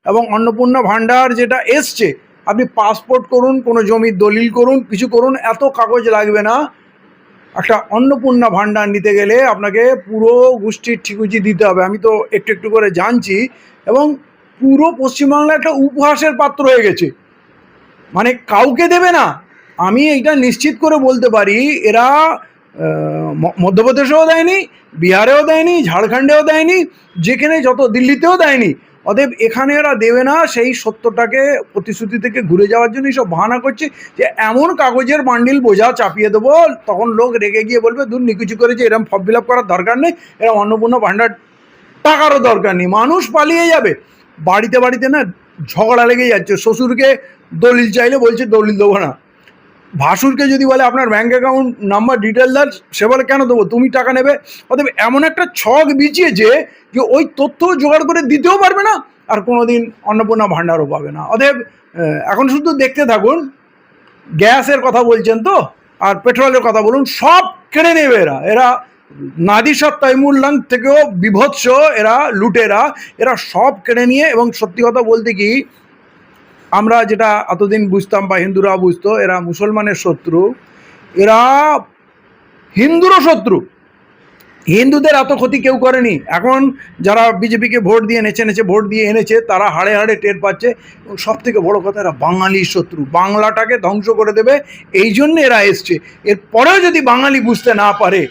এবং অন্নপূর্ণা ভাণ্ডার যেটা এসছে, আপনি পাসপোর্ট করুন, কোনো জমির দলিল করুন, কিছু করুন, এত কাগজ লাগবে না। একটা অন্নপূর্ণা ভাণ্ডার নিতে গেলে আপনাকে পুরো গোষ্ঠীর ঠিকুজি দিতে হবে। আমি তো একটু একটু করে জানছি, এবং পুরো পশ্চিমবাংলা একটা উপহাসের পাত্র হয়ে গেছে, মানে কাউকে দেবে না। আমি এইটা নিশ্চিত করে বলতে পারি, এরা মধ্যপ্রদেশেও দেয়নি, বিহারেও দেয়নি, ঝাড়খণ্ডেও দেয়নি, যেখানে যত দিল্লিতেও দেয়নি। অতএব এখানে এরা দেবে না, সেই সত্যটাকে প্রতিশ্রুতি থেকে ঘুরে যাওয়ার জন্য সব বাহানা করছে যে এমন কাগজের বান্ডিল বোঝা চাপিয়ে দেবো, তখন লোক রেগে গিয়ে বলবে দূর নিকুচি করেছে, এরকম ফর্ম ফিল আপ করার দরকার নেই, এরকম অন্নপূর্ণা ভাণ্ডার টাকারও দরকার নেই। মানুষ পালিয়ে যাবে। বাড়িতে বাড়িতে না ঝগড়া লেগে যাচ্ছে। শ্বশুরকে দলিল চাইলে বলছে দলিল দেবো না, ভাসুরকে যদি বলে আপনার ব্যাঙ্ক অ্যাকাউন্ট নাম্বার ডিটেল দেন, সে বলে কেন দেবো, তুমি টাকা নেবে। অতএব এমন একটা ছক বিছিয়েছে যে ওই তথ্য জোগাড় করে দিতেও পারবে না, আর কোনোদিন অন্নপূর্ণা ভাণ্ডারও পাবে না। অতএব এখন শুধু দেখতে থাকুন। গ্যাসের কথা বলছেন তো, আর পেট্রোলের কথা বলুন, সব কেড়ে নেবে এরা। এরা নাদিসাত তৈমুরলাং থেকেও বিভৎস, এরা লুটেরা, এরা সব কেড়ে নিয়ে। এবং সত্যি কথা বলতে কি, আমরা যেটা এতদিন বুঝতাম বা হিন্দুরা বুঝতো এরা মুসলমানের শত্রু, এরা হিন্দুরও শত্রু। হিন্দুদের এত ক্ষতি কেউ করেনি। এখন যারা বিজেপিকে ভোট দিয়ে নেচে নেচে ভোট দিয়ে এনেছে, তারা হাড়ে হাড়ে টের পাচ্ছে। এবং সব থেকে বড়ো কথা, এরা বাঙালির শত্রু, বাংলাটাকে ধ্বংস করে দেবে, এই জন্য এরা এসছে। এরপরেও যদি বাঙালি বুঝতে না পারে,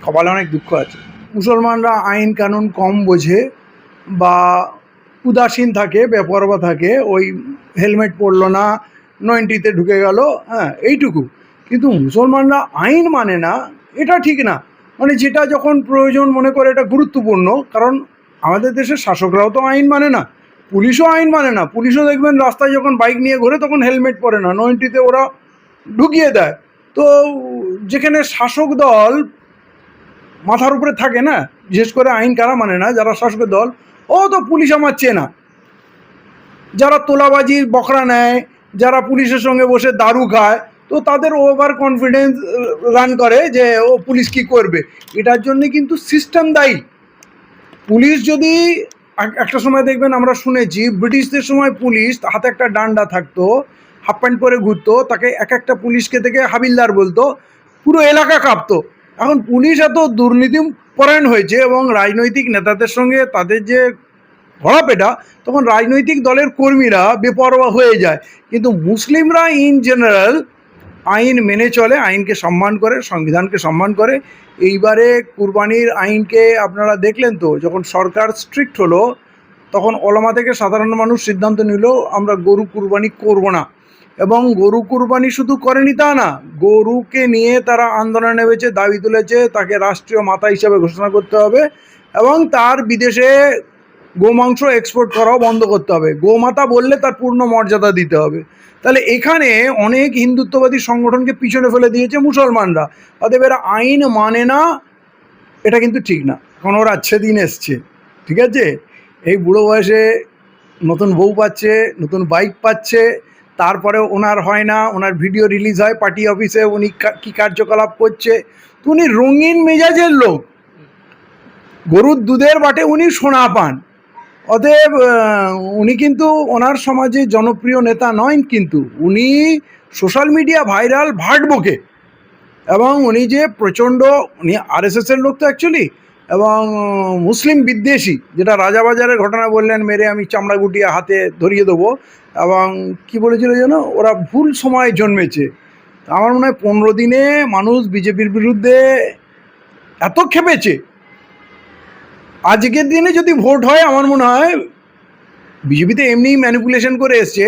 কপালে অনেক দুঃখ আছে। মুসলমানরা আইন কানুন কম বোঝে বা উদাসীন থাকে, বেপরোয়া থাকে, ওই হেলমেট পরলো না, 90-তে ঢুকে গেল, হ্যাঁ এইটুকু। কিন্তু মুসলমানরা আইন মানে না, এটা ঠিক না। মানে যেটা যখন প্রয়োজন মনে করে এটা গুরুত্বপূর্ণ, কারণ আমাদের দেশের শাসকরাও তো আইন মানে না, পুলিশও আইন মানে না। পুলিশও দেখবেন রাস্তায় যখন বাইক নিয়ে ঘোরে তখন হেলমেট পরে না, 90-তে ওরা ঢুকিয়ে দেয়। তো যেখানে শাসক দল মাথার উপরে থাকে না, বিশেষ করে আইন কারা মানে না, যারা শাসক দল, ও তো পুলিশ আমার চেনা। যারা তোলাবাজির বকরা নেয়, যারা পুলিশের সঙ্গে বসে দারু খায়, তো তাদের ওভার কনফিডেন্স রান করে যে ও পুলিশ কি করবে। এটার জন্যে কিন্তু সিস্টেম দায়ী। পুলিশ যদি একটা সময় দেখবেন, আমরা শুনেছি ব্রিটিশদের সময় পুলিশ হাতে একটা ডান্ডা থাকতো, হাফ প্যান্ট পরে ঘুরতো, তাকে এক একটা পুলিশকে থেকে হাবিলদার বলতো, পুরো এলাকা কাঁপতো। এখন পুলিশ এত দুর্নীতি পরায়ণ হয়েছে এবং রাজনৈতিক নেতাদের সঙ্গে তাদের যে ভরাপেটা, তখন রাজনৈতিক দলের কর্মীরা বেপরোয়া হয়ে যায়। কিন্তু মুসলিমরা ইন জেনারেল আইন মেনে চলে, আইনকে সম্মান করে, সংবিধানকে সম্মান করে। এইবারে কুরবানির আইনকে আপনারা দেখলেন তো, যখন সরকার স্ট্রিক্ট হলো, তখন ওলামা থেকে সাধারণ মানুষ সিদ্ধান্ত নিল আমরা গরু কুরবানি করব না। এবং গরু কুরবানি শুধু করেনি তা না, গরুকে নিয়ে তারা আন্দোলনে নেমেছে, দাবি তুলেছে তাকে রাষ্ট্রীয় মাতা হিসাবে ঘোষণা করতে হবে, এবং তার বিদেশে গোমাংস এক্সপোর্ট করাও বন্ধ করতে হবে। গোমাতা বললে তার পূর্ণ মর্যাদা দিতে হবে। তাহলে এখানে অনেক হিন্দুত্ববাদী সংগঠনকে পিছনে ফেলে দিয়েছে মুসলমানরা। অতএব এরা আইন মানে না, এটা কিন্তু ঠিক না। এখন ওর আচ্ছে দিন এসছে, ঠিক আছে, এই বুড়ো বয়সে নতুন বউ পাচ্ছে, নতুন বাইক পাচ্ছে, তারপরে ওনার হয় না, ওনার ভিডিও রিলিজ হয় পার্টি অফিসে উনি কী কার্যকলাপ করছে। তো উনি রঙিন মেজাজের লোক, গরুর দুধের বাটে উনি সোনা পান। অতএব উনি কিন্তু ওনার সমাজে জনপ্রিয় নেতা নয়, কিন্তু উনি সোশ্যাল মিডিয়া ভাইরাল ভাটবকে। এবং উনি যে প্রচণ্ড, উনি আরএসএসের লোক তো অ্যাকচুয়ালি, এবং মুসলিম বিদ্বেষী, যেটা রাজাবাজারের ঘটনা বললেন, মেরে আমি চামড়া গুটিয়ে হাতে ধরিয়ে দেবো। এবং কি বলেছিল যেন, ওরা ভুল সময় জন্মেছে। আমার মনে হয় 15 দিনে মানুষ বিজেপির বিরুদ্ধে এত খেপেছে, আজকের দিনে যদি ভোট হয় আমার মনে হয় বিজেপিতে এমনি ম্যানিপুলেশন করে এসছে,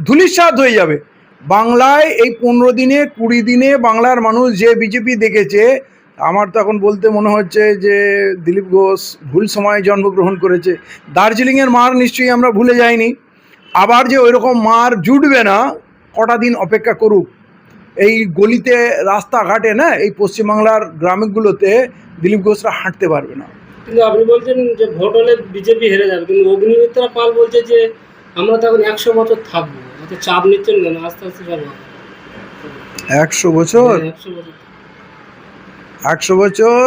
ধূলিসাৎ হয়ে যাবে বাংলায়। এই 15 দিনে 20 দিনে বাংলার মানুষ যে বিজেপি দেখেছে, আমার তো এখন বলতে মনে হচ্ছে যে দিলীপ ঘোষ ভুল সময়ে জন্মগ্রহণ করেছে। দার্জিলিংয়ের মার নিশ্চয়ই আমরা ভুলে যাইনি, আবার যে ওই রকম মার জুটবে না, কটা দিন অপেক্ষা করুক। এই গলিতে রাস্তাঘাটে না, এই পশ্চিমবাংলার গ্রামগুলোতে দিলীপ ঘোষরা হাঁটতে পারবে না। কিন্তু আপনি বলছেন যে ভোট হলে বিজেপি হেরে যাবে, কিন্তু অগ্নিমিত্রা পাল বলছে যে আমরা তখন 100 বছর থাকবো। এত চাপ নিচ্ছেন কেন? আস্তে আস্তে যাবো। 100 বছর? 100 বছর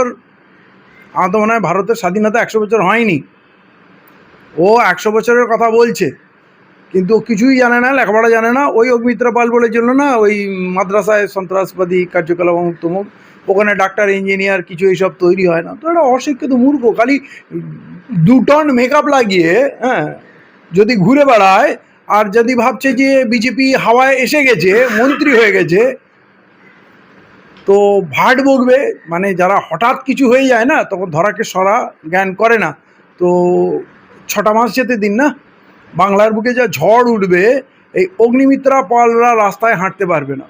আমার তো মনে হয় ভারতের স্বাধীনতা 100 বছর হয়নি। ও 100 বছরের কথা বলছে, কিন্তু ও কিছুই জানে না, লেখাপড়া জানে না। ওই অগ্নিমিত্রা পাল বলে জন্য না, ওই মাদ্রাসায় সন্ত্রাসবাদী কার্যকলাপ অমুক তমুক, ওখানে ডাক্তার ইঞ্জিনিয়ার কিছু এইসব তৈরি হয় না। তো এটা অশিক্ষিত মূর্খ, খালি 2 টন মেকআপ লাগিয়ে, হ্যাঁ, যদি ঘুরে বেড়ায় আর যদি ভাবছে যে বিজেপি হাওয়ায় এসে গেছে, মন্ত্রী হয়ে গেছে, তো ভাট বকবে। মানে যারা হঠাৎ কিছু হয়ে যায় না, তখন ধরাকে সরা জ্ঞান করে না। তো 6টা মাস যেতে দিন না, বাংলার বুকে যা ঝড় উঠবে, এই অগ্নিমিত্রা পালরা রাস্তায় হাঁটতে পারবে না।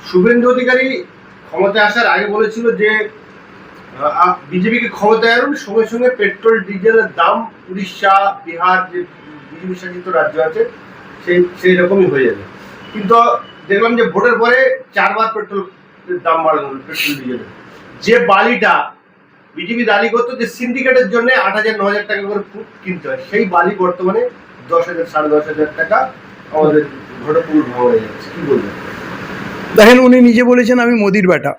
শুভেন্দু অধিকারী ক্ষমতায় আসার আগে বলেছিল যে বিজেপিকে ক্ষমতায় আনুন, সঙ্গে সঙ্গে পেট্রোল ডিজেলের দাম উড়িষ্যা, বিহার যে বিজেপি শাসিত রাজ্য আছে সেই রকমই হয়ে যাবে। কিন্তু দেখলাম যে ভোটের পরে 4বার পেট্রোলের দাম বাড়ানো হলো, পেট্রোল ডিজেলের। যে বালিটা বিজেপি দাবি করতো যে সিন্ডিকেটের জন্য 8,000-9,000 টাকা করে ফুট কিনতে হয়, সেই বালি বর্তমানে 10,000 10,500 টাকা আমাদের ঘরে পুরো ভাঙা হয়ে যাচ্ছে। কি বলবেন? দেখেন, উনি নিজে বলেছেন আমি মোদির বেটা।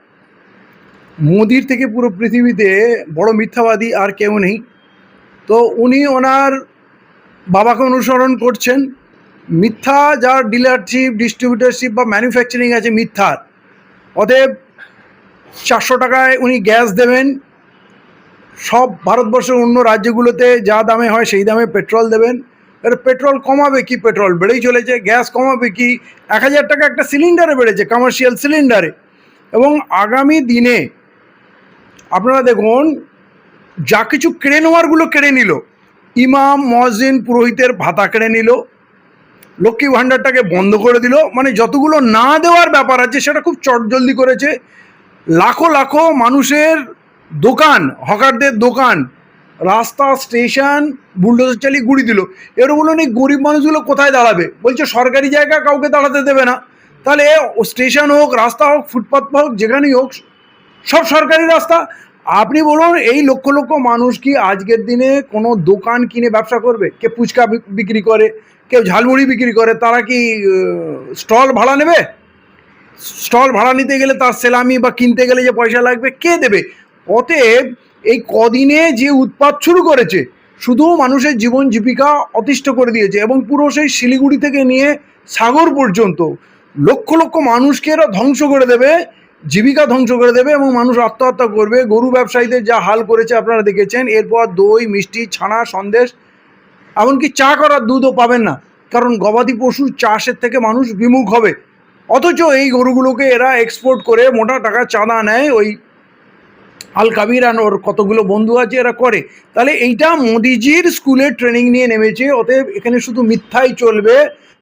মোদির থেকে পুরো পৃথিবীতে বড় মিথ্যাবাদী আর কেউ নেই। তো উনি ওনার বাবাকে অনুসরণ করছেন। মিথ্যা যার ডিলারশিপ, ডিস্ট্রিবিউটারশিপ বা ম্যানুফ্যাকচারিং আছে মিথ্যার, অতএব 400 টাকায় উনি গ্যাস দেবেন, সব ভারতবর্ষের অন্য রাজ্যগুলোতে যা দামে হয় সেই দামে পেট্রোল দেবেন। এর পেট্রোল কমাবে কি? পেট্রোল বেড়েই চলেছে। গ্যাস কমাবে কি? 1,000 টাকা একটা সিলিন্ডারে বেড়েছে, কমার্শিয়াল সিলিন্ডারে। এবং আগামী দিনে আপনারা দেখুন, যা কিছু কেড়ে নেওয়ারগুলো কেড়ে নিল। ইমাম, মজিন, পুরোহিতের ভাতা কেড়ে নিল, লক্ষ্মী ভাণ্ডারটাকে বন্ধ করে দিল। মানে যতগুলো না দেওয়ার ব্যাপার আছে সেটা খুব চটজলদি করেছে। লাখো লাখো মানুষের দোকান, হকারদের দোকান, রাস্তা, স্টেশন বুলডোজার চালিয়ে গুড়ি দিল। এর বলুন, এই গরিব মানুষগুলো কোথায় দাঁড়াবে? বলছে সরকারি জায়গা কাউকে দাঁড়াতে দেবে না। তাহলে স্টেশন হোক, রাস্তা হোক, ফুটপাথ হোক, যেখানেই হোক, সব সরকারি রাস্তা। আপনি বলুন, এই লক্ষ লক্ষ মানুষ কি আজকের দিনে কোনো দোকান কিনে ব্যবসা করবে? কে ফুচকা বিক্রি করে, কেউ ঝালমুড়ি বিক্রি করে, তারা কি স্টল ভাড়া নেবে? স্টল ভাড়া নিতে গেলে তার সেলামি বা কিনতে গেলে যে পয়সা লাগবে, কে দেবে? অতএব এই কদিনে যে উৎপাত শুরু করেছে, শুধু মানুষের জীবন জীবিকা অতিষ্ঠ করে দিয়েছে। এবং পুরো সেই শিলিগুড়ি থেকে নিয়ে সাগর পর্যন্ত লক্ষ লক্ষ মানুষকে এরা ধ্বংস করে দেবে, জীবিকা ধ্বংস করে দেবে, এবং মানুষ আত্মহত্যা করবে। গরু ব্যবসায়ীদের যা হাল করেছে আপনারা দেখেছেন। এরপর দই, মিষ্টি, ছানা, সন্দেশ, এমনকি চা করার দুধও পাবেন না, কারণ গবাদি পশুর চাষের থেকে মানুষ বিমুখ হবে। অথচ এই গরুগুলোকে এরা এক্সপোর্ট করে মোটা টাকা চাঁদা নেয়। ওই আল কাবির আর ওর কতগুলো বন্ধু আছে, এরা করে। তাহলে এইটা মোদিজির স্কুলে ট্রেনিং নিয়ে নেমেছে। অতএব এখানে শুধু মিথ্যাই চলবে।